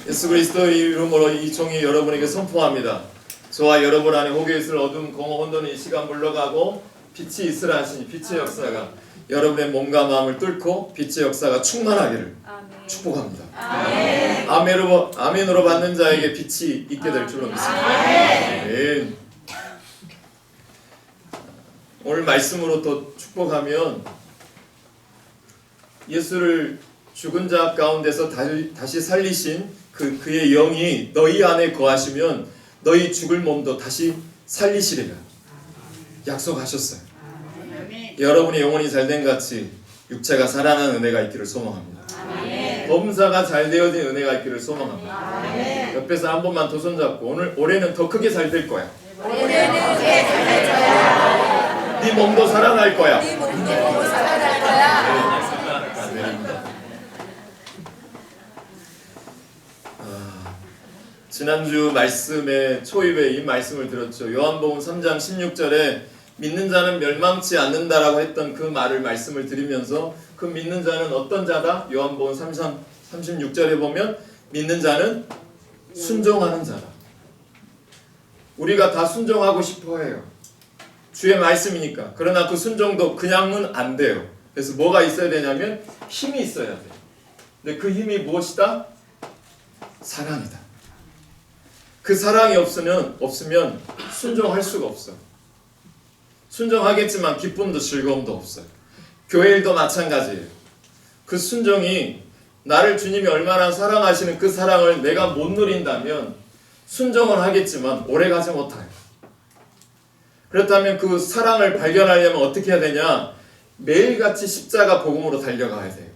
예수 그리스도의 이름으로 이 종이 여러분에게 선포합니다. 저와 여러분 안에 혹에 있을 어둠, 공허, 혼돈이 이 시간 물러가고 빛이 있으라 하시니 빛의 역사가 여러분의 몸과 마음을 뚫고 빛의 역사가 충만하기를 축복합니다. 아멘으로 받는 자에게 빛이 있게 될 줄로 믿습니다. 아멘. 오늘 말씀으로 또 축복하면 예수를 죽은 자 가운데서 다시 살리신 그의 영이 너희 안에 거하시면 너희 죽을 몸도 다시 살리시리라 약속하셨어요. 여러분이 영혼이 잘된 같이 육체가 살아나는 은혜가 있기를 소망합니다. 범사가 잘 되어진 은혜가 있기를 소망합니다. 옆에서 한 번만 더 손잡고 올해는 더 크게 잘 될 거야. 올해는 크게 잘 될 거야. 네 몸도 살아날 거야. 네 몸도 살아날 거야. 지난주 말씀의 초입에 이 말씀을 들었죠. 요한복음 3장 16절에 믿는 자는 멸망치 않는다라고 했던 그 말씀을 드리면서 그 믿는 자는 어떤 자다? 요한복음 36절에 보면 믿는 자는 순종하는 자다. 우리가 다 순종하고 싶어 해요. 주의 말씀이니까. 그러나 그 순종도 그냥은 안 돼요. 그래서 뭐가 있어야 되냐면 힘이 있어야 돼요. 근데 그 힘이 무엇이다? 사랑이다. 그 사랑이 없으면 순종할 수가 없어요. 순종하겠지만 기쁨도 즐거움도 없어요. 교회 일도 마찬가지예요. 그 순종이 나를 주님이 얼마나 사랑하시는 그 사랑을 내가 못 누린다면 순종을 하겠지만 오래가지 못해요. 그렇다면 그 사랑을 발견하려면 어떻게 해야 되냐? 매일같이 십자가 복음으로 달려가야 돼요.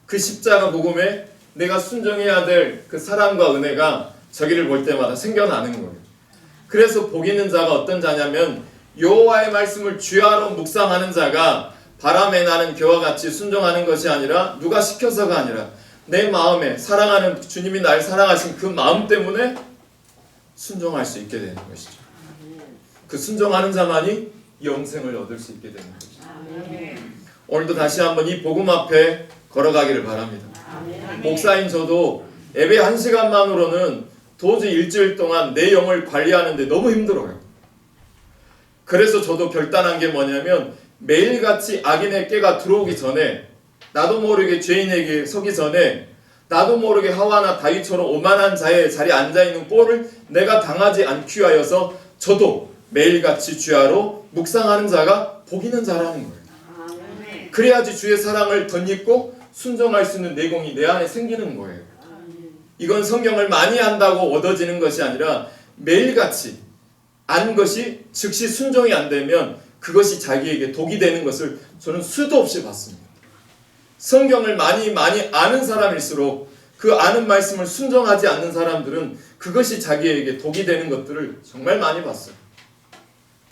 그 십자가 복음에 내가 순종해야 될 그 사랑과 은혜가 저기를 볼 때마다 생겨나는 거예요. 그래서 복 있는 자가 어떤 자냐면 여호와의 말씀을 주야로 묵상하는 자가 바람에 나는 겨와 같이 순종하는 것이 아니라 누가 시켜서가 아니라 내 마음에 사랑하는 주님이 날 사랑하신 그 마음 때문에 순종할 수 있게 되는 것이죠. 그 순종하는 자만이 영생을 얻을 수 있게 되는 것이죠. 오늘도 다시 한번 이 복음 앞에 걸어가기를 바랍니다. 목사인 저도 예배 1시간만으로는 도저히 일주일 동안 내 영을 관리하는데 너무 힘들어요. 그래서 저도 결단한 게 뭐냐면 매일같이 악인의 깨가 들어오기 전에 나도 모르게 죄인에게 서기 전에 나도 모르게 하와나 다윗처럼 오만한 자의 자리에 앉아있는 꼴을 내가 당하지 않기 위하여서 저도 매일같이 주야로 묵상하는 자가 복 있는 자라는 거예요. 그래야지 주의 사랑을 덧입고 순종할 수 있는 내공이 내 안에 생기는 거예요. 이건 성경을 많이 안다고 얻어지는 것이 아니라 매일같이 안 것이 즉시 순종이 안 되면 그것이 자기에게 독이 되는 것을 저는 수도 없이 봤습니다. 성경을 많이 아는 사람일수록 그 아는 말씀을 순종하지 않는 사람들은 그것이 자기에게 독이 되는 것들을 정말 많이 봤어요.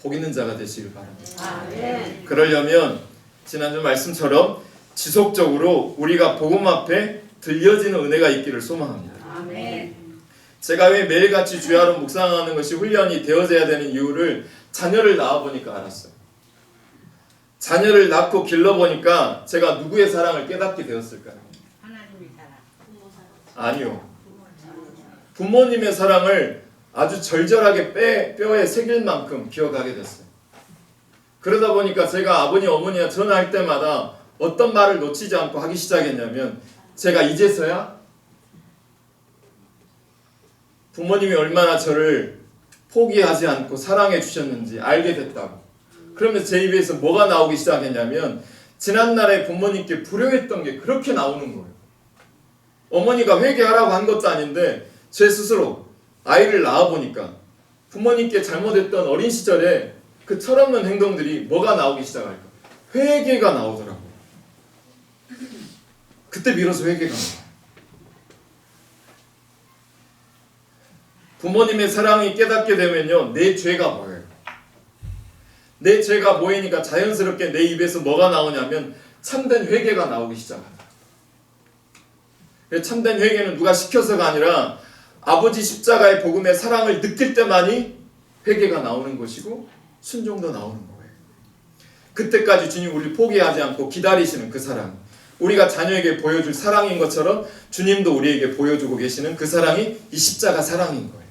복 있는 자가 되시길 바랍니다. 그러려면 지난주 말씀처럼 지속적으로 우리가 복음 앞에 들려지는 은혜가 있기를 소망합니다. 제가 왜 매일같이 주야로 묵상하는 것이 훈련이 되어져야 되는 이유를 자녀를 낳아보니까 알았어요. 자녀를 낳고 길러보니까 제가 누구의 사랑을 깨닫게 되었을까요? 하나님의 사랑. 아니요. 부모님의 사랑을 아주 절절하게 뼈에 새길 만큼 기억하게 됐어요. 그러다 보니까 제가 아버님, 어머니가 전화할 때마다 어떤 말을 놓치지 않고 하기 시작했냐면 제가 이제서야 부모님이 얼마나 저를 포기하지 않고 사랑해 주셨는지 알게 됐다고. 그러면서 제 입에서 뭐가 나오기 시작했냐면 지난날에 부모님께 불효했던 게 그렇게 나오는 거예요. 어머니가 회개하라고 한 것도 아닌데 제 스스로 아이를 낳아보니까 부모님께 잘못했던 어린 시절에 그 철없는 행동들이 뭐가 나오기 시작할까? 회개가 나오더라고요. 그때 비로소 회개가 나와요. 부모님의 사랑이 깨닫게 되면요, 내 죄가 보여요. 내 죄가 보이니까 자연스럽게 내 입에서 뭐가 나오냐면 참된 회개가 나오기 시작합니다. 참된 회개는 누가 시켜서가 아니라 아버지 십자가의 복음의 사랑을 느낄 때만이 회개가 나오는 것이고 순종도 나오는 거예요. 그때까지 주님 우리 포기하지 않고 기다리시는 그 사랑, 우리가 자녀에게 보여줄 사랑인 것처럼 주님도 우리에게 보여주고 계시는 그 사랑이 이 십자가 사랑인 거예요.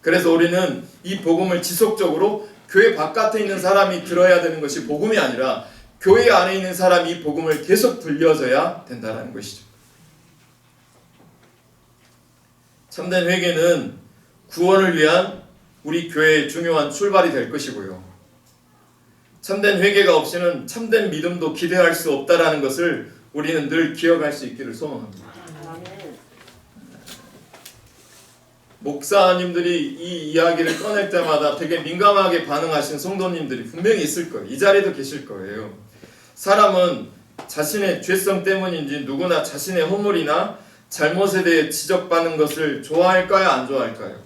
그래서 우리는 이 복음을 지속적으로 교회 바깥에 있는 사람이 들어야 되는 것이 복음이 아니라 교회 안에 있는 사람이 이 복음을 계속 들려줘야 된다는 것이죠. 참된 회개는 구원을 위한 우리 교회의 중요한 출발이 될 것이고요. 참된 회개가 없이는 참된 믿음도 기대할 수 없다라는 것을 우리는 늘 기억할 수 있기를 소망합니다. 목사님들이 이 이야기를 꺼낼 때마다 되게 민감하게 반응하신 성도님들이 분명히 있을 거예요. 이 자리에도 계실 거예요. 사람은 자신의 죄성 때문인지 누구나 자신의 허물이나 잘못에 대해 지적받는 것을 좋아할까요? 안 좋아할까요?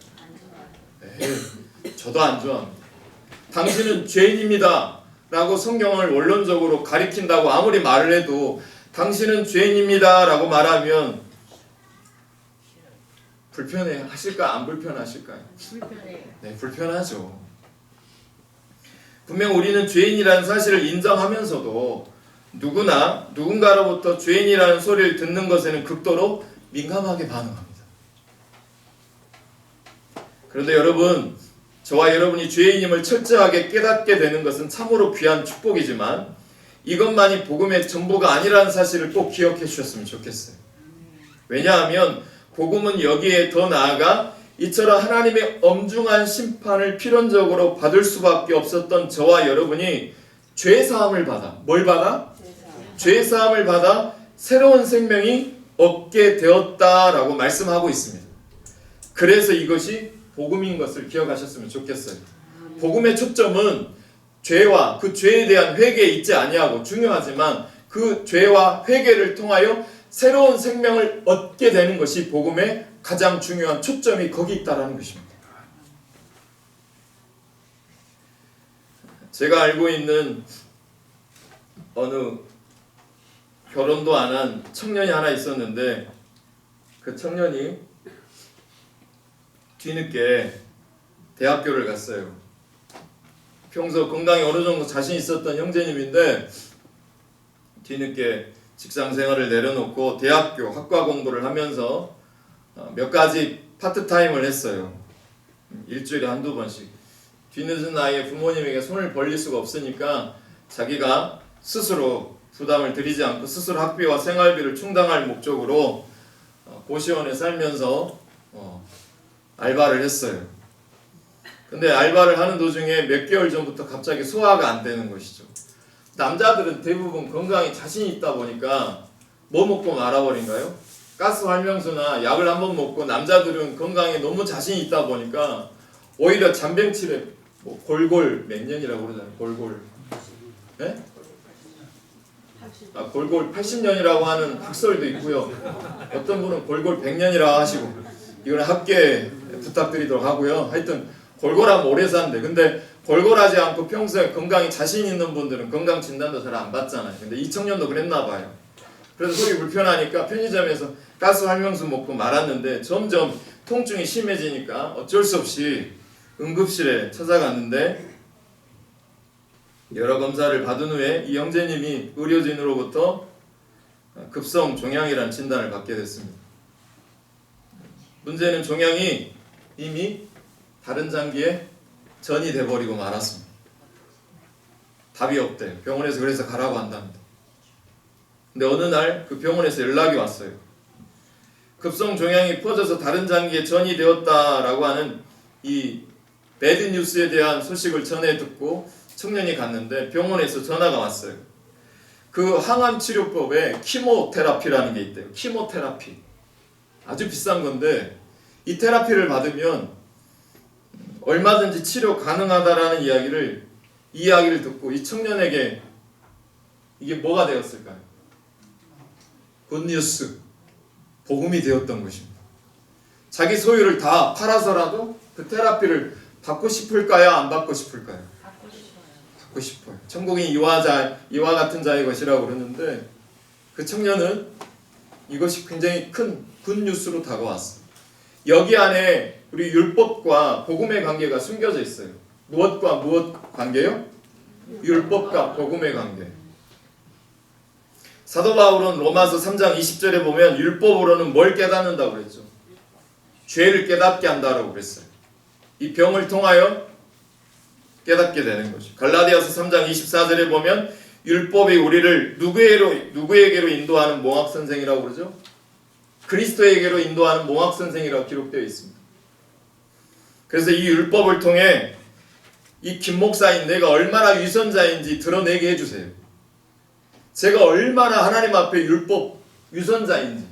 저도 안 좋아합니다. 당신은 죄인입니다 라고 성경을 원론적으로 가리킨다고 아무리 말을 해도 당신은 죄인입니다 라고 말하면 불편해 하실까? 안 불편하실까요? 네, 불편하죠. 분명 우리는 죄인이라는 사실을 인정하면서도 누구나 누군가로부터 죄인이라는 소리를 듣는 것에는 극도로 민감하게 반응합니다. 그런데 여러분, 저와 여러분이 죄인임을 철저하게 깨닫게 되는 것은 참으로 귀한 축복이지만 이것만이 복음의 전부가 아니라는 사실을 꼭 기억해 주셨으면 좋겠어요. 왜냐하면 복음은 여기에 더 나아가 이처럼 하나님의 엄중한 심판을 필연적으로 받을 수밖에 없었던 저와 여러분이 죄사함을 받아, 뭘 받아? 죄사함을 받아 새로운 생명이 얻게 되었다라고 말씀하고 있습니다. 그래서 이것이 복음인 것을 기억하셨으면 좋겠어요. 복음의 초점은 죄와 그 죄에 대한 회개에 있지 아니하고 중요하지만 그 죄와 회개를 통하여 새로운 생명을 얻게 되는 것이 복음의 가장 중요한 초점이 거기 있다는 것입니다. 제가 알고 있는 어느 결혼도 안 한 청년이 하나 있었는데 그 청년이 뒤늦게 대학교를 갔어요. 평소 건강에 어느 정도 자신 있었던 형제님인데 뒤늦게 직장 생활을 내려놓고 대학교 학과 공부를 하면서 몇 가지 파트타임을 했어요. 일주일에 한두 번씩. 뒤늦은 나이에 부모님에게 손을 벌릴 수가 없으니까 자기가 스스로 부담을 들이지 않고 스스로 학비와 생활비를 충당할 목적으로 고시원에 살면서 알바를 했어요. 근데 알바를 하는 도중에 몇 개월 전부터 갑자기 소화가 안 되는 것이죠. 남자들은 대부분 건강에 자신이 있다 보니까 뭐 먹고 말아버린가요? 가스 활명수나 약을 한번 먹고 남자들은 건강에 너무 자신이 있다 보니까 오히려 잔병치레 골골 몇 년이라고 그러잖아요. 골골. 네? 골골 80년이라고 하는 학설도 있고요. 어떤 분은 골골 100년이라고 하시고 이거는 합계 부탁드리도록 하고요. 하여튼 골골하면 오래 산대. 근데 골골하지 않고 평소에 건강에 자신 있는 분들은 건강 진단도 잘 안 받잖아요. 근데 이 청년도 그랬나 봐요. 그래서 속이 불편하니까 편의점에서 가스 활명수 먹고 말았는데 점점 통증이 심해지니까 어쩔 수 없이 응급실에 찾아갔는데 여러 검사를 받은 후에 이 형제님이 의료진으로부터 급성 종양이라는 진단을 받게 됐습니다. 문제는 종양이 이미 다른 장기에 전이 돼버리고 말았습니다. 답이 없대요. 병원에서 그래서 가라고 한답니다. 근데 어느 날 그 병원에서 연락이 왔어요. 급성 종양이 퍼져서 다른 장기에 전이 되었다라고 하는 이 배드 뉴스에 대한 소식을 전해 듣고 청년이 갔는데 병원에서 전화가 왔어요. 그 항암 치료법에 키모테라피라는 게 있대요. 키모테라피. 아주 비싼 건데 이 테라피를 받으면 얼마든지 치료 가능하다라는 이 이야기를 듣고 이 청년에게 이게 뭐가 되었을까요? 굿뉴스, 복음이 되었던 것입니다. 자기 소유를 다 팔아서라도 그 테라피를 받고 싶을까요? 안 받고 싶을까요? 받고 싶어요. 천국이 이와 같은 자의 것이라고 그러는데 그 청년은 이것이 굉장히 큰 굿뉴스로 다가왔어요. 여기 안에 우리 율법과 복음의 관계가 숨겨져 있어요. 무엇과 무엇 관계요? 율법과 복음의 관계. 사도 바울은 로마서 3장 20절에 보면 율법으로는 뭘 깨닫는다고 그랬죠? 죄를 깨닫게 한다라고 그랬어요. 이 병을 통하여 깨닫게 되는 거죠. 갈라디아서 3장 24절에 보면 율법이 우리를 누구에게로 인도하는 몽학선생이라고 그러죠? 그리스도에게로 인도하는 몽학선생이라고 기록되어 있습니다. 그래서 이 율법을 통해 이 김 목사인 내가 얼마나 유선자인지 드러내게 해주세요. 제가 얼마나 하나님 앞에 율법 유선자인지.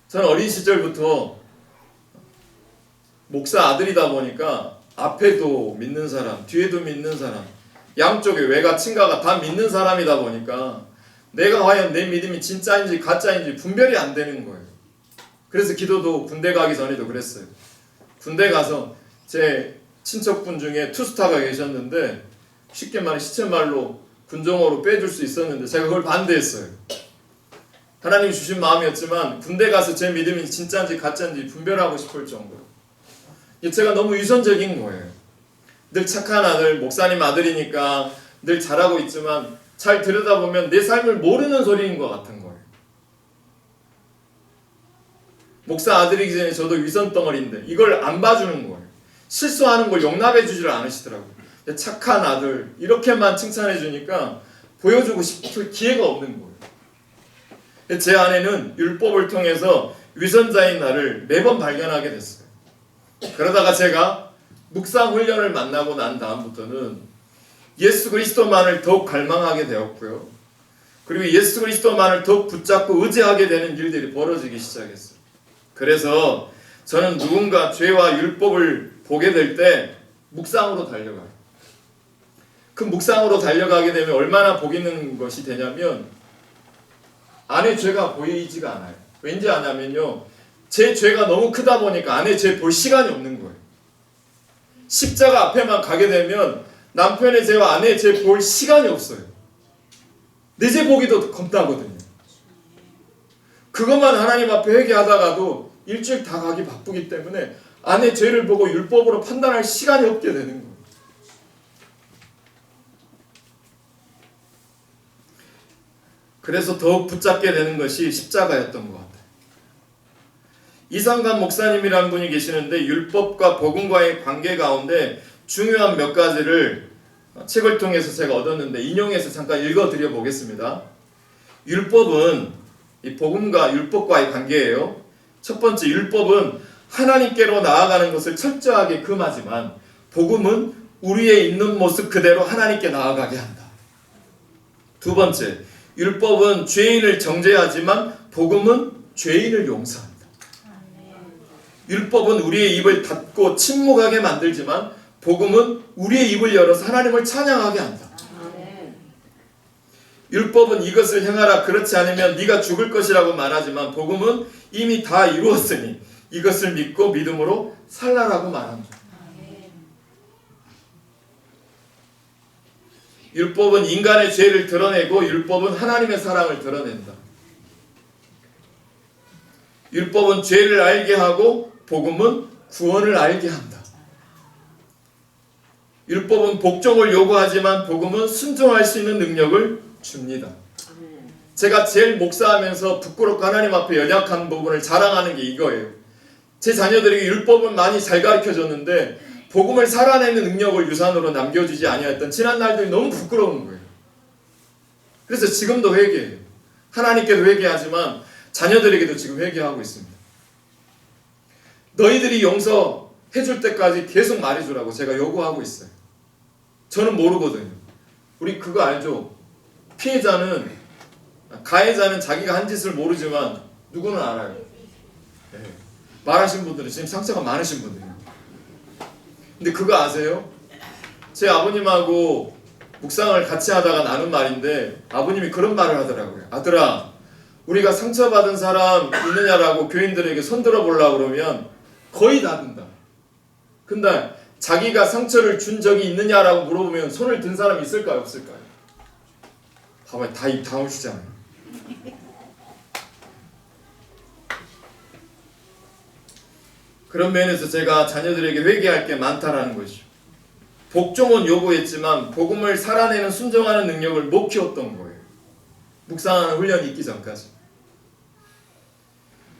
저는 어린 시절부터 목사 아들이다 보니까 앞에도 믿는 사람, 뒤에도 믿는 사람, 양쪽에 외가 친가가 다 믿는 사람이다 보니까 내가 과연 내 믿음이 진짜인지 가짜인지 분별이 안 되는 거예요. 그래서 기도도 군대 가기 전에도 그랬어요. 군대 가서 제 친척분 중에 투스타가 계셨는데 쉽게 말해 시체말로 군종으로 빼줄 수 있었는데 제가 그걸 반대했어요. 하나님 주신 마음이었지만 군대 가서 제 믿음이 진짜인지 가짜인지 분별하고 싶을 정도로 제가 너무 유선적인 거예요. 늘 착한 아들, 목사님 아들이니까 늘 잘하고 있지만 잘 들여다보면 내 삶을 모르는 소리인 것 같은 거예요. 목사 아들이기 전에 저도 위선 덩어리인데 이걸 안 봐주는 거예요. 실수하는 걸 용납해 주지를 않으시더라고요. 착한 아들 이렇게만 칭찬해 주니까 보여주고 싶을 기회가 없는 거예요. 제 안에는 율법을 통해서 위선자인 나를 매번 발견하게 됐어요. 그러다가 제가 묵상 훈련을 만나고 난 다음부터는 예수 그리스도만을 더욱 갈망하게 되었고요. 그리고 예수 그리스도만을 더욱 붙잡고 의지하게 되는 일들이 벌어지기 시작했어요. 그래서 저는 누군가 죄와 율법을 보게 될 때 묵상으로 달려가요. 그 묵상으로 달려가게 되면 얼마나 복 있는 것이 되냐면 안에 죄가 보이지가 않아요. 왠지 아냐면요. 제 죄가 너무 크다 보니까 안에 죄 볼 시간이 없는 거예요. 십자가 앞에만 가게 되면 남편의 죄와 아내의 죄 볼 시간이 없어요. 내 죄 보기도 겁나거든요. 그것만 하나님 앞에 회개하다가도 일주일 다 가기 바쁘기 때문에 아내 죄를 보고 율법으로 판단할 시간이 없게 되는 거예요. 그래서 더욱 붙잡게 되는 것이 십자가였던 것 같아요. 이상관 목사님이라는 분이 계시는데 율법과 복음과의 관계 가운데 중요한 몇 가지를 책을 통해서 제가 얻었는데 인용해서 잠깐 읽어드려 보겠습니다. 율법은 이 복음과 율법과의 관계예요. 첫 번째, 율법은 하나님께로 나아가는 것을 철저하게 금하지만 복음은 우리의 있는 모습 그대로 하나님께 나아가게 한다. 두 번째, 율법은 죄인을 정죄하지만 복음은 죄인을 용서한다. 율법은 우리의 입을 닫고 침묵하게 만들지만 복음은 우리의 입을 열어서 하나님을 찬양하게 한다. 율법은 이것을 행하라 그렇지 않으면 네가 죽을 것이라고 말하지만 복음은 이미 다 이루었으니 이것을 믿고 믿음으로 살라라고 말합니다. 율법은 인간의 죄를 드러내고 율법은 하나님의 사랑을 드러낸다. 율법은 죄를 알게 하고 복음은 구원을 알게 한다. 율법은 복종을 요구하지만 복음은 순종할 수 있는 능력을 줍니다. 제가 제일 목사하면서 부끄럽고 하나님 앞에 연약한 부분을 자랑하는 게 이거예요. 제 자녀들에게 율법은 많이 잘 가르쳐줬는데 복음을 살아내는 능력을 유산으로 남겨주지 아니했던 지난 날들이 너무 부끄러운 거예요. 그래서 지금도 회개해요. 하나님께도 회개하지만 자녀들에게도 지금 회개하고 있습니다. 너희들이 용서해줄 때까지 계속 말해주라고 제가 요구하고 있어요. 저는 모르거든요. 우리 그거 알죠? 가해자는 자기가 한 짓을 모르지만 누구는 알아요. 네. 말하신 분들은 지금 상처가 많으신 분들이에요. 근데 그거 아세요? 제 아버님하고 묵상을 같이 하다가 나눈 말인데 아버님이 그런 말을 하더라고요. 아들아, 우리가 상처받은 사람 있느냐라고 교인들에게 손들어 보려고 그러면 거의 다 든다. 근데 자기가 상처를 준 적이 있느냐라고 물어보면 손을 든 사람이 있을까요? 없을까요? 봐봐요. 다 입 다무시잖아요. 그런 면에서 제가 자녀들에게 회개할 게 많다라는 것이죠. 복종은 요구했지만 복음을 살아내는 순종하는 능력을 못 키웠던 거예요. 묵상하는 훈련이 있기 전까지.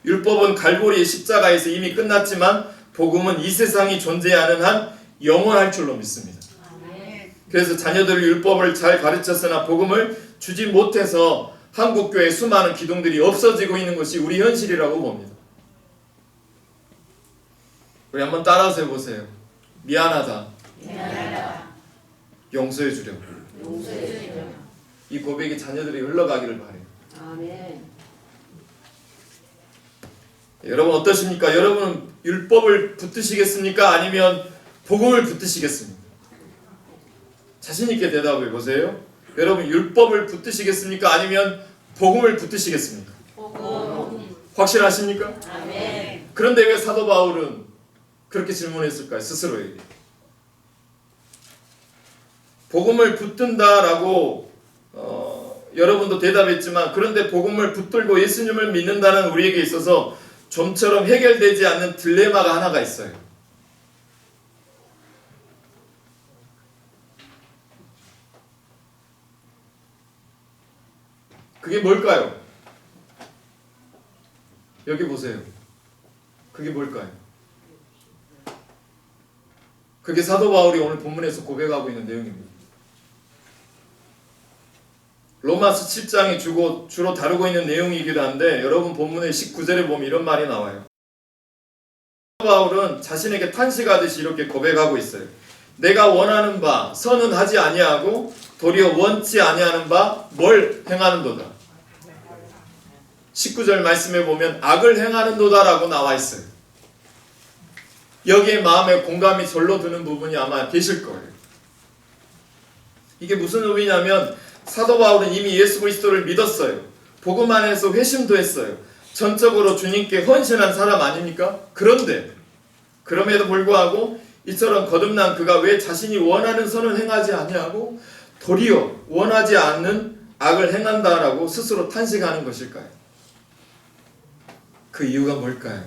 율법은 갈보리의 십자가에서 이미 끝났지만 복음은 이 세상이 존재하는 한 영원할 줄로 믿습니다. 그래서 자녀들 율법을 잘 가르쳤으나 복음을 주지 못해서 한국교회 수많은 기둥들이 없어지고 있는 것이 우리 현실이라고 봅니다. 우리 한번 따라서 해보세요. 미안하다. 용서해 주려고. 이 고백이 자녀들이 흘러가기를 바래요. 아멘. 여러분 어떠십니까? 여러분은 율법을 붙드시겠습니까? 아니면 복음을 붙드시겠습니까? 자신 있게 대답해 보세요. 여러분 율법을 붙드시겠습니까? 아니면 복음을 붙드시겠습니까? 복음. 확실하십니까? 아멘. 그런데 왜 사도 바울은 그렇게 질문했을까요? 스스로에게. 복음을 붙든다라고 여러분도 대답했지만 그런데 복음을 붙들고 예수님을 믿는다는 우리에게 있어서 좀처럼 해결되지 않는 딜레마가 하나가 있어요. 그게 뭘까요? 여기 보세요. 그게 뭘까요? 그게 사도 바울이 오늘 본문에서 고백하고 있는 내용입니다. 로마서 7장이 주로 다루고 있는 내용이기도 한데 여러분 본문의 19절에 보면 이런 말이 나와요. 사도 바울은 자신에게 탄식하듯이 이렇게 고백하고 있어요. 내가 원하는 바 선은 하지 아니하고 도리어 원치 아니하는 바 뭘 행하는도다. 19절 말씀에 보면 악을 행하는도다라고 나와 있어요. 여기에 마음에 공감이 절로 드는 부분이 아마 계실 거예요. 이게 무슨 의미냐면 사도 바울은 이미 예수 그리스도를 믿었어요. 복음 안에서 회심도 했어요. 전적으로 주님께 헌신한 사람 아닙니까? 그런데 그럼에도 불구하고 이처럼 거듭난 그가 왜 자신이 원하는 선을 행하지 아니하고 도리어 원하지 않는 악을 행한다라고 스스로 탄식하는 것일까요? 그 이유가 뭘까요?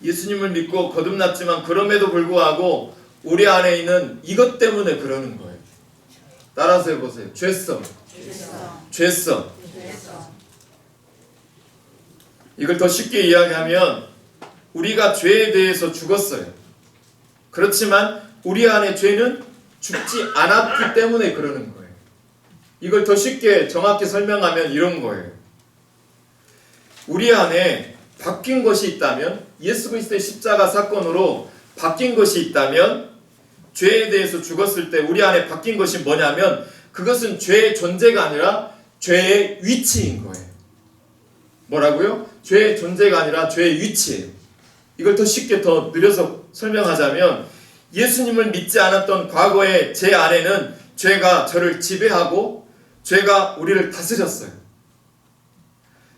예수님을 믿고 거듭났지만 그럼에도 불구하고 우리 안에 있는 이것 때문에 그러는 거예요. 따라서 해보세요. 죄성. 이걸 더 쉽게 이야기하면 우리가 죄에 대해서 죽었어요. 그렇지만 우리 안에 죄는 죽지 않았기 때문에 그러는 거예요. 이걸 더 쉽게 정확히 설명하면 이런 거예요. 우리 안에 바뀐 것이 있다면 예수 그리스도의 십자가 사건으로 바뀐 것이 있다면 죄에 대해서 죽었을 때 우리 안에 바뀐 것이 뭐냐면 그것은 죄의 존재가 아니라 죄의 위치인 거예요. 뭐라고요? 죄의 존재가 아니라 죄의 위치예요. 이걸 더 쉽게 더 늘려서 설명하자면 예수님을 믿지 않았던 과거의 제 안에는 죄가 저를 지배하고 죄가 우리를 다스렸어요.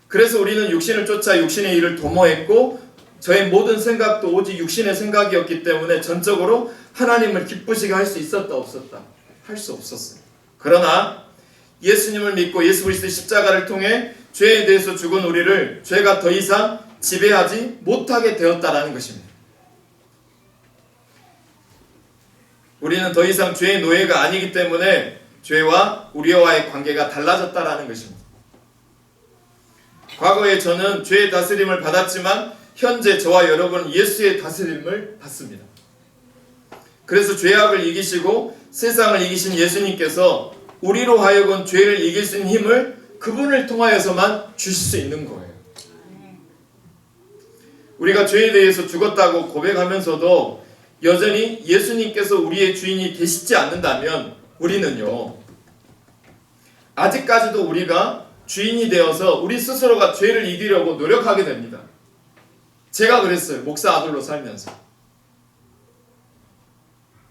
그래서 우리는 육신을 쫓아 육신의 일을 도모했고 저의 모든 생각도 오직 육신의 생각이었기 때문에 전적으로 하나님을 기쁘시게 할 수 있었다 없었다? 할 수 없었어요. 그러나 예수님을 믿고 예수 그리스도의 십자가를 통해 죄에 대해서 죽은 우리를 죄가 더 이상 지배하지 못하게 되었다라는 것입니다. 우리는 더 이상 죄의 노예가 아니기 때문에 죄와 우리와의 관계가 달라졌다라는 것입니다. 과거에 저는 죄의 다스림을 받았지만 현재 저와 여러분은 예수의 다스림을 받습니다. 그래서 죄악을 이기시고 세상을 이기신 예수님께서 우리로 하여금 죄를 이길 수 있는 힘을 그분을 통하여서만 주실 수 있는 거예요. 우리가 죄에 대해서 죽었다고 고백하면서도 여전히 예수님께서 우리의 주인이 되시지 않는다면 우리는요 아직까지도 우리가 주인이 되어서 우리 스스로가 죄를 이기려고 노력하게 됩니다. 제가 그랬어요. 목사 아들로 살면서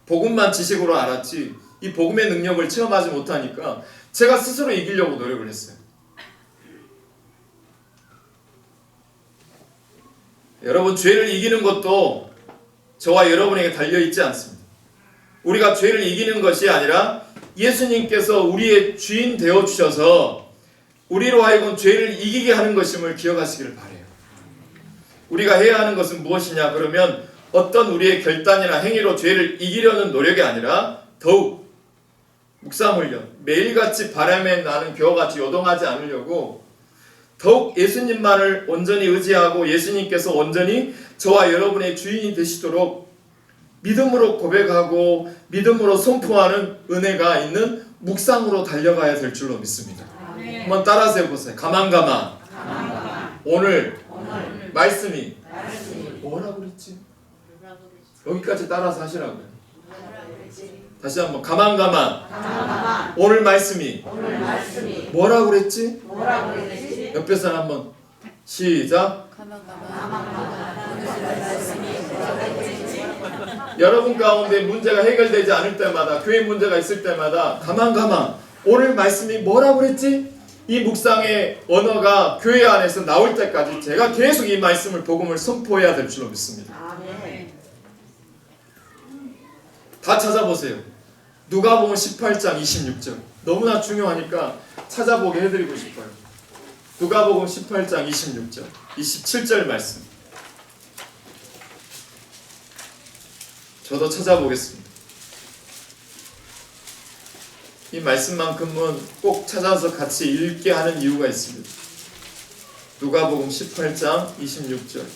복음만 지식으로 알았지 이 복음의 능력을 체험하지 못하니까 제가 스스로 이기려고 노력을 했어요. 여러분 죄를 이기는 것도 저와 여러분에게 달려있지 않습니다. 우리가 죄를 이기는 것이 아니라 예수님께서 우리의 주인 되어주셔서 우리로 하여금 죄를 이기게 하는 것임을 기억하시기를 바라요. 우리가 해야 하는 것은 무엇이냐 그러면 어떤 우리의 결단이나 행위로 죄를 이기려는 노력이 아니라 더욱 묵상 훈련, 매일같이 바람에 나는 겨우같이 요동하지 않으려고 더욱 예수님만을 온전히 의지하고 예수님께서 온전히 저와 여러분의 주인이 되시도록 믿음으로 고백하고 믿음으로 선포하는 은혜가 있는 묵상으로 달려가야 될 줄로 믿습니다. 한번 따라서 해보세요. 가만. 오늘 말씀이 뭐라고 그랬지? 여기까지 따라서 하시라고요. 다시 한번 가만. 오늘 말씀이 뭐라고 그랬지? 옆에 사람 한번 시작. 여러분 가운데 문제가 해결되지 않을 때마다, 교회 문제가 있을 때마다 가만. 오늘 말씀이 뭐라고 그랬지? 이 묵상의 언어가 교회 안에서 나올 때까지 제가 계속 이 말씀을, 복음을 선포해야 될 줄로 믿습니다. 다 찾아보세요. 누가복음 18장 26절. 너무나 중요하니까 찾아보게 해드리고 싶어요. 누가복음 18장 26절, 27절 말씀. 저도 찾아보겠습니다. 이 말씀만큼은 꼭 찾아서 같이 읽게 하는 이유가 있습니다. 누가복음 18장 26절.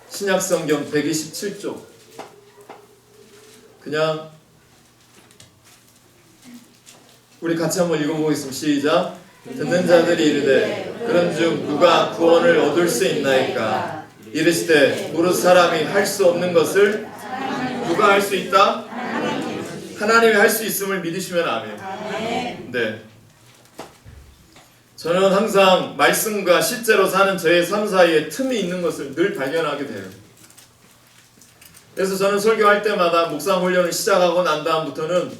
신약성경 127쪽. 그냥 우리 같이 한번 읽어보겠습니다. 시작. 듣는 자들이 이르되 그런즉 누가 구원을 얻을 수 있나이까? 이르시되 무릇 사람이 할 수 없는 것을 누가 할 수 있다? 하나님이 할 수 있음을 믿으시면 아멘. 네. 저는 항상 말씀과 실제로 사는 저의 삶 사이에 틈이 있는 것을 늘 발견하게 돼요. 그래서 저는 설교할 때마다 묵상 훈련을 시작하고 난 다음부터는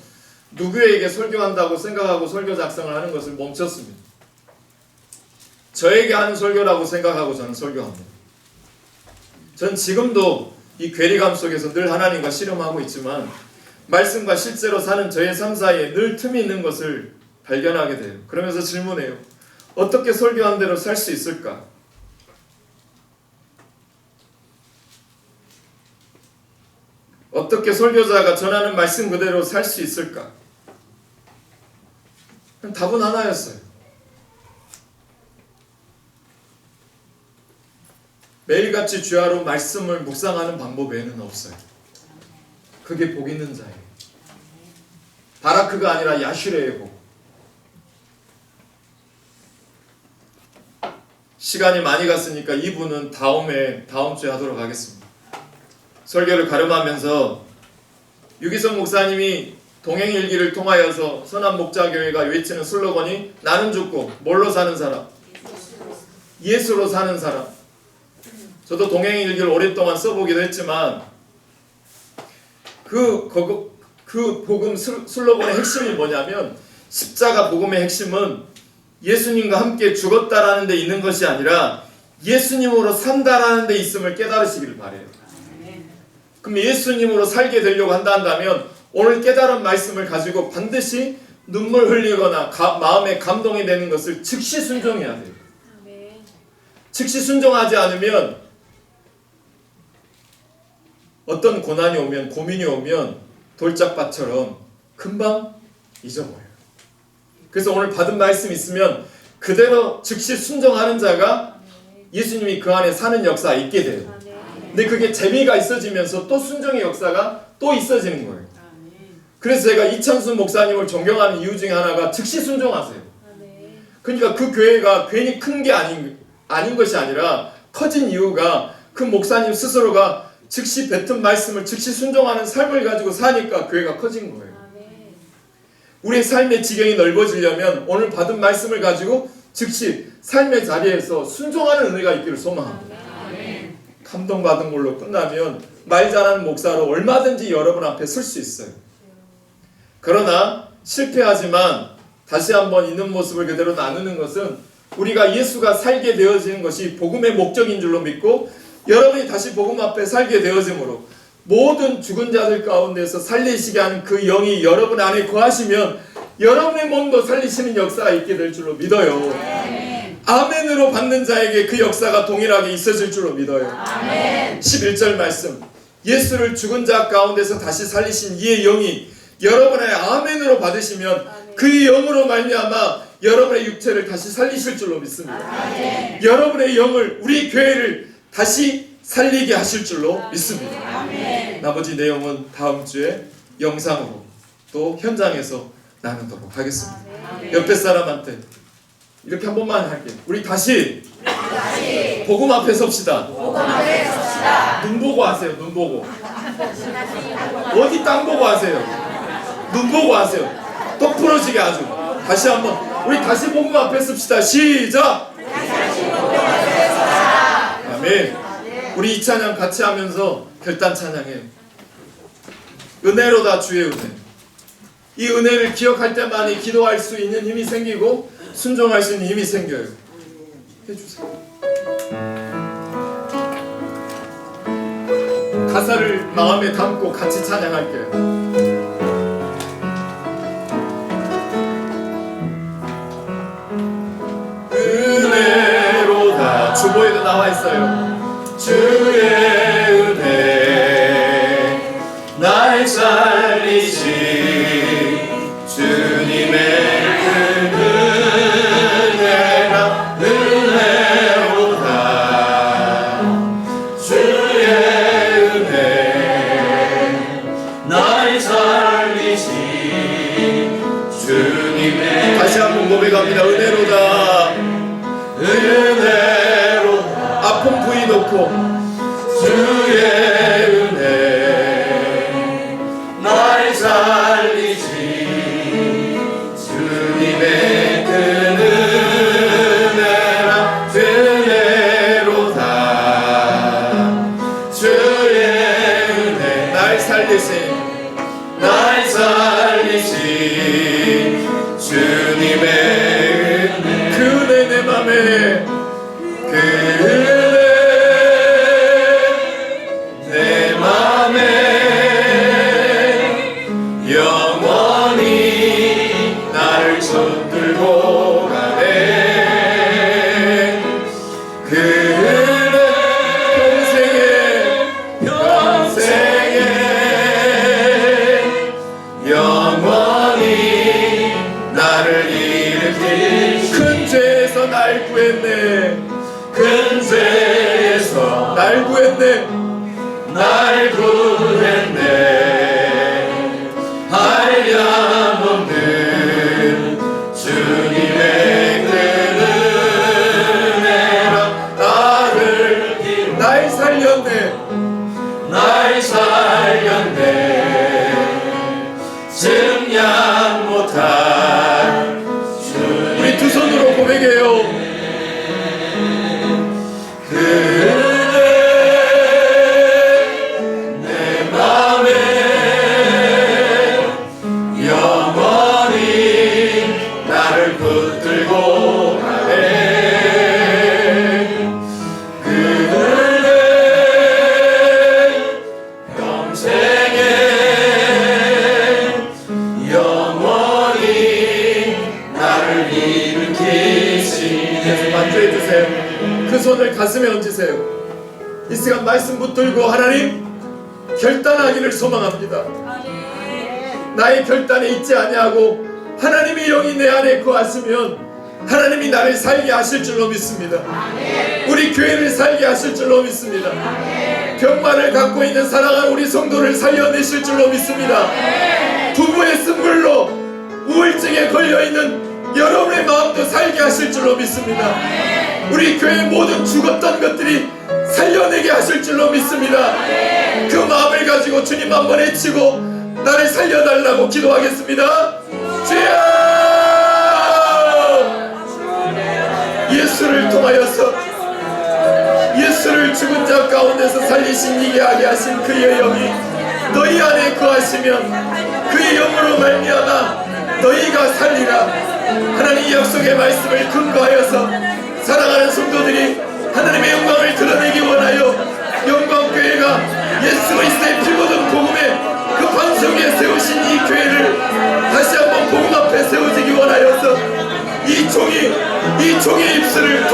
누구에게 설교한다고 생각하고 설교 작성을 하는 것을 멈췄습니다. 저에게 하는 설교라고 생각하고 저는 설교합니다. 전 지금도 이 괴리감 속에서 늘 하나님과 씨름하고 있지만 말씀과 실제로 사는 저의 삶 사이에 늘 틈이 있는 것을 발견하게 돼요. 그러면서 질문해요. 어떻게 설교한 대로 살 수 있을까? 어떻게 설교자가 전하는 말씀 그대로 살 수 있을까? 답은 하나였어요. 매일같이 주야로 말씀을 묵상하는 방법 외에는 없어요. 그게 복 있는 자예요. 바라크가 아니라 야슈레의 복. 시간이 많이 갔으니까 2부는 다음 주에 하도록 하겠습니다. 설교를 가름하면서 유기성 목사님이 동행일기를 통하여서 선한목자교회가 외치는 슬로건이 나는 죽고 뭘로 사는 사람? 예수로 사는 사람. 저도 동행일기를 오랫동안 써보기도 했지만 그 복음 슬로건의 핵심이 뭐냐면 십자가 복음의 핵심은 예수님과 함께 죽었다라는 데 있는 것이 아니라 예수님으로 산다라는 데 있음을 깨달으시기를 바래요. 그럼 예수님으로 살게 되려고 한다면 오늘 깨달은 말씀을 가지고 반드시 눈물 흘리거나 마음에 감동이 되는 것을 즉시 순종해야 돼요. 즉시 순종하지 않으면 어떤 고난이 오면, 고민이 오면 돌짝밭처럼 금방 잊어버려요. 그래서 오늘 받은 말씀 있으면 그대로 즉시 순종하는 자가 예수님이 그 안에 사는 역사가 있게 돼요. 근데 그게 재미가 있어지면서 또 순종의 역사가 또 있어지는 거예요. 그래서 제가 이창순 목사님을 존경하는 이유 중에 하나가 즉시 순종하세요. 그러니까 그 교회가 괜히 큰 게 아닌 것이 아니라 커진 이유가 그 목사님 스스로가 즉시 뱉은 말씀을 즉시 순종하는 삶을 가지고 사니까 교회가 커진 거예요. 우리의 삶의 지경이 넓어지려면 오늘 받은 말씀을 가지고 즉시 삶의 자리에서 순종하는 은혜가 있기를 소망합니다. 감동받은 걸로 끝나면 말 잘하는 목사로 얼마든지 여러분 앞에 설 수 있어요. 그러나 실패하지만 다시 한번 있는 모습을 그대로 나누는 것은 우리가 예수가 살게 되어지는 것이 복음의 목적인 줄로 믿고 여러분이 다시 복음 앞에 살게 되어지므로 모든 죽은 자들 가운데서 살리시게 하는 그 영이 여러분 안에 거하시면 여러분의 몸도 살리시는 역사가 있게 될 줄로 믿어요. 아멘으로 받는 자에게 그 역사가 동일하게 있어질 줄로 믿어요. 아멘. 11절 말씀, 예수를 죽은 자 가운데서 다시 살리신 이의 영이 여러분의 아멘으로 받으시면 그 영으로 말미암아 여러분의 육체를 다시 살리실 줄로 믿습니다. 아멘. 여러분의 영을, 우리 교회를 다시 살리게 하실 줄로 믿습니다. 아멘. 나머지 내용은 다음 주에 영상으로 또 현장에서 나누도록 하겠습니다. 옆에 사람한테 이렇게 한 번만 할게요. 우리 다시 복음 앞에 섭시다. 복음 앞에 섭시다. 눈 보고 하세요. 눈 보고. 어디 땅 보고 하세요. 눈 보고 하세요. 똑 부러지게 아주. 다시 한번 우리 다시 복음 앞에 섭시다. 시작. 아멘. 우리 이 찬양 같이 하면서 결단 찬양해요. 은혜로다 주의 은혜. 이 은혜를 기억할 때만이 기도할 수 있는 힘이 생기고 순종할 수 있는 힘이 생겨요. 해주세요. 가사를 마음에 담고 같이 찬양할게요. 은혜로다. 주보에도 나와 있어요. 주의 은혜 날 살리시 주님의 그 은혜가 은혜로다. 주의 은혜 날 살리시 주님의 다시 한번 고백합니다. 은혜로다. 은혜로다. 아픈 부위 놓고 주의 은혜 날 살리시 주님의 그 은혜라 은혜로다. 주의 은혜 날 살리시 날 살리시 주님의 은혜 그 은혜 내 맘에 그 은혜 내 맘에 영원히 나를 붙들고 가네. 그 은혜 평생에 영원히 나를 일으킬 큰 죄에서 날 구했네. 큰 죄에서 날 구했네. 날 구했네. 한량없는 주님의 그 은혜라 나를 날 살렸네. 날 살렸네. 증량 못할 주님. 우리 두 손으로 고백해요. 그 은혜 내 맘에 영원히 나를 붙들고 가네. 그 은혜 평생에 영원히 나를 일으키시네. 계속 만져해주세요. 그 손을 가슴에 얹으세요. 이 시간 말씀 붙들고 하나님 결단하기를 소망합니다. 나의 결단에 있지 아니하고 하나님의 영이 내 안에 거하시면 하나님이 나를 살게 하실 줄로 믿습니다. 우리 교회를 살게 하실 줄로 믿습니다. 병마를 갖고 있는 사랑하는 우리 성도를 살려내실 줄로 믿습니다. 부부의 쓴물로 우울증에 걸려있는 여러분의 마음도 살게 하실 줄로 믿습니다. 우리 교회 모든 죽었던 것들이 살려내게 하실 줄로 믿습니다. 그 마음을 가지고 주님 한번 외치고 나를 살려달라고 기도하겠습니다. 주여! 예수를 통하여서 예수를 죽은 자 가운데서 살리신 이게 하게 하신 그의 영이 너희 안에 거하시면 그의 영으로 말미암아 너희가 살리라. 하나님 약속의 말씀을 근거하여서 사랑하는 성도들이 하나님의 영광을 드러내기 원하여 영광교회가 예수 그리스도의 피 묻은 복음의 그 반석 위에 세우신 이 교회를 다시 한번 복음 앞에 세워지기 원하여서 이 종의 입술을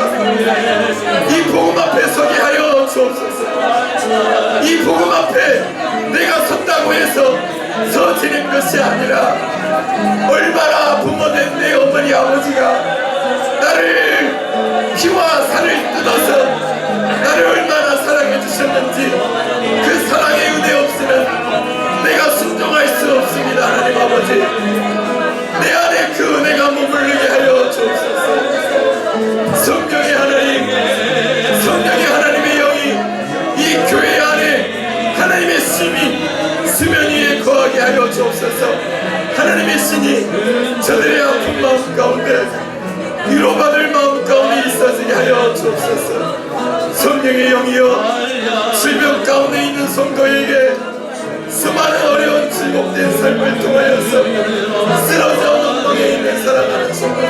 원합니다. 이 복음 앞에 서게 하여 주옵소서. 이 복음 앞에 내가 선다고 해서 서지는 것이 아니라 얼마나 부모된 내 어머니 아버지가 나를 피와 살을 뜯어서 나를 얼마나 사랑해 주셨는지 그 사랑의 은혜 없이는 내가 순종할 수 없습니다. 하나님 아버지, 내 안에 그 은혜가 머무르게 하여 주옵소서. 성령의 하나님, 성령의 하나님의 영이 이 교회 안에 하나님의 심이 수면 위에 거하게 하여 주옵소서. 하나님의 신이 저들의 아픈 마음 가운데 위로받을 마음 가운데 있어지게 하여 주옵소서. 성령의 영이여, 질병 가운데 있는 성도에게 수많은 어려운 즐겁된 삶을 통하여서 쓰러져 엉망에 있는 사랑하는 성도들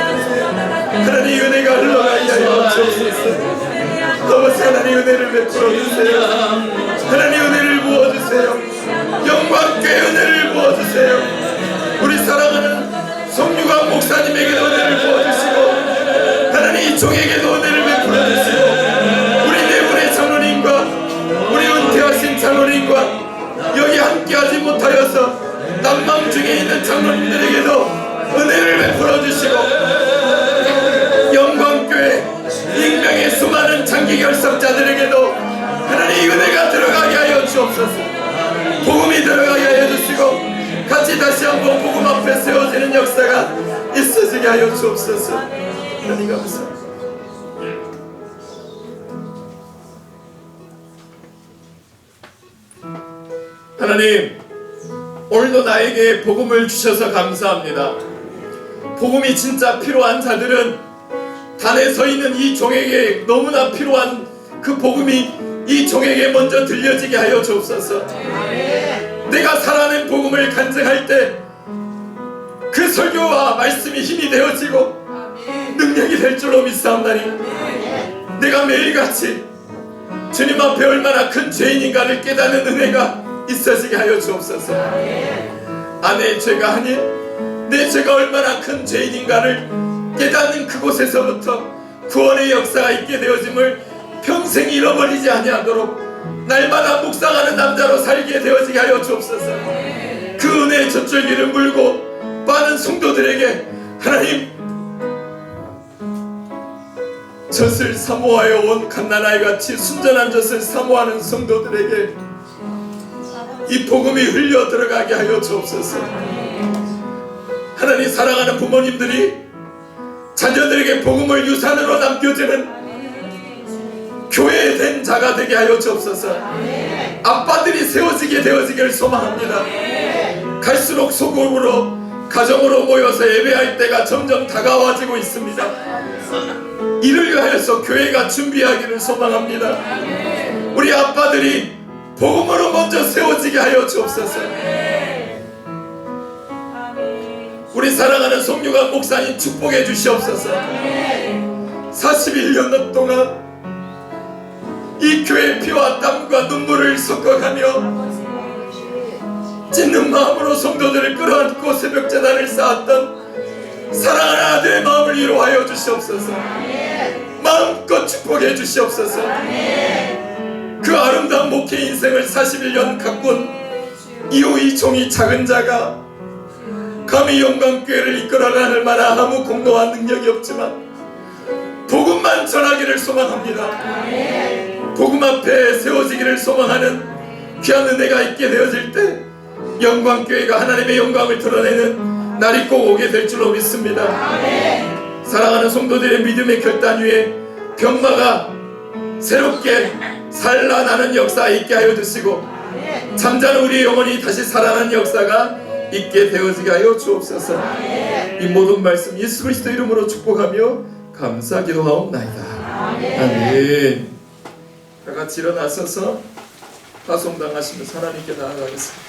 하나님 은혜가 흘러가게 하여 주옵소서. 아버지 하나님 은혜를 베풀어 주세요. 하나님 은혜를 부어주세요. 영광께 은혜를 부어주세요. 우리 사랑하는 송유관 목사님에게도 은혜를 부어주시고 하나님 이 종에게도 은혜를 베풀어 주시고 우리 내분의 장로님과 우리 은퇴하신 장로님과 여기 함께하지 못하여서 난망 중에 있는 장로님들에게도 은혜를 베풀어 주시고 영광교회 익명의 수많은 장기 결석자들에게도 하나님 은혜가 들어가게 하여 주옵소서. 복음이 들어가게 하여 주시고 같이 다시 한번 복음 앞에 세워지는 역사가 있어지게 하여 주옵소서. 하나님 감사합니다. 하나님, 오늘도 나에게 복음을 주셔서 감사합니다. 복음이 진짜 필요한 자들은 단에 서 있는 이 종에게 너무나 필요한 그 복음이 이 종에게 먼저 들려지게 하여 주옵소서. 내가 살아낸 복음을 간증할 때 그 설교와 말씀이 힘이 되어지고 능력이 될 줄로 믿사옵나니 내가 매일같이 주님 앞에 얼마나 큰 죄인인가를 깨닫는 은혜가 있어지게 하여 주옵소서. 아내의 죄가 아닌 내 죄가 얼마나 큰 죄인인가를 깨닫는 그곳에서부터 구원의 역사가 있게 되어짐을 평생 잃어버리지 아니하도록 날마다 묵상하는 남자로 살게 되어지게 하여 주옵소서. 그 은혜의 젖줄기를 물고 많은 성도들에게 하나님 젖을 사모하여 온 갓난아이같이 순전한 젖을 사모하는 성도들에게 이 복음이 흘려 들어가게 하여 주옵소서. 하나님 사랑하는 부모님들이 자녀들에게 복음을 유산으로 남겨주는 교회된 자가 되게 하여 주옵소서. 아빠들이 세워지게 되어지기를 소망합니다. 갈수록 소극으로 가정으로 모여서 예배할 때가 점점 다가와지고 있습니다. 이를 위하여서 교회가 준비하기를 소망합니다. 우리 아빠들이 복음으로 먼저 세워지게 하여 주옵소서. 우리 사랑하는 송유관 목사님 축복해 주시옵소서. 41년 동안 이 교회의 피와 땀과 눈물을 섞어가며 찢는 마음으로 성도들을 끌어안고 새벽재단을 쌓았던 사랑하는 아들의 마음을 위로하여 주시옵소서. 마음껏 축복해 주시옵소서. 그 아름다운 목회 인생을 41년 가꾼 이호이 종이 작은 자가 감히 영광교회를 이끌어가는 만한 아무 공로와 능력이 없지만 복음만 전하기를 소망합니다. 복음 앞에 세워지기를 소망하는 귀한 은혜가 있게 되어질 때 영광교회가 하나님의 영광을 드러내는 날이 꼭 오게 될 줄로 믿습니다. 사랑하는 성도들의 믿음의 결단 위에 병마가 새롭게 살아나는 역사 있게 하여 주시고 잠자는 우리의 영혼이 다시 살아나는 역사가 있게 되어지게 하여 주옵소서. 이 모든 말씀 예수 그리스도 이름으로 축복하며 감사 기도하옵나이다. 아멘. 다 같이 일어나셔서 화송당하시면서 하나님께 나아가겠습니다.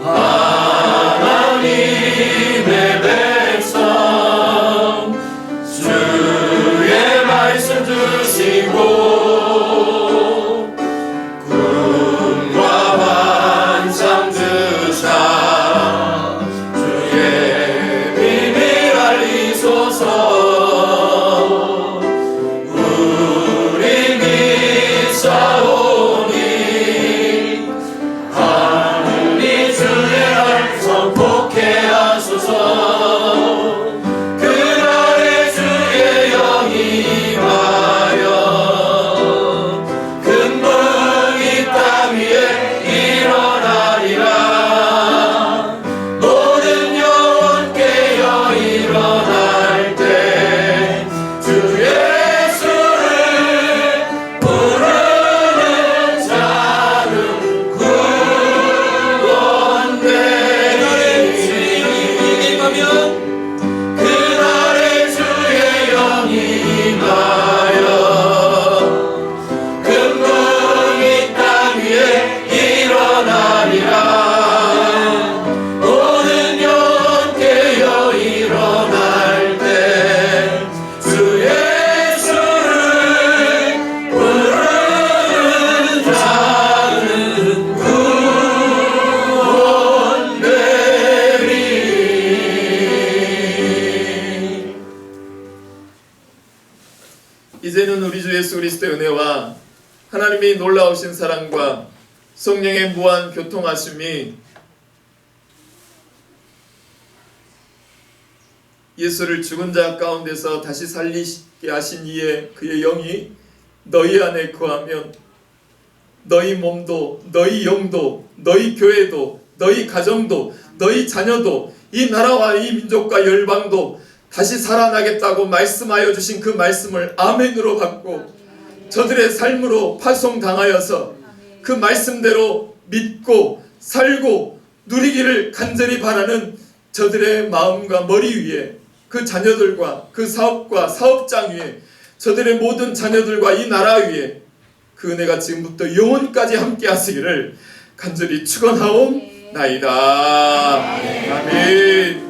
아 오면 그날에 주의 영이 임하여 금붕이 땅 위에 일어나리라. 모든 영 깨어 일어날 때 주 예수를 부르는 자는 구원되리. 이제는 우리 주 예수 그리스도의 은혜와 하나님의 놀라우신 사랑과 성령의 무한 교통하심이 예수를 죽은 자 가운데서 다시 살리게 하신 이에 그의 영이 너희 안에 거하면 너희 몸도 너희 영도 너희 교회도 너희 가정도 너희 자녀도 이 나라와 이 민족과 열방도 다시 살아나겠다고 말씀하여 주신 그 말씀을 아멘으로 받고 저들의 삶으로 파송당하여서 그 말씀대로 믿고 살고 누리기를 간절히 바라는 저들의 마음과 머리 위에 그 자녀들과 그 사업과 사업장 위에 저들의 모든 자녀들과 이 나라 위에 그 은혜가 지금부터 영원까지 함께 하시기를 간절히 축원하옵나이다. 아멘.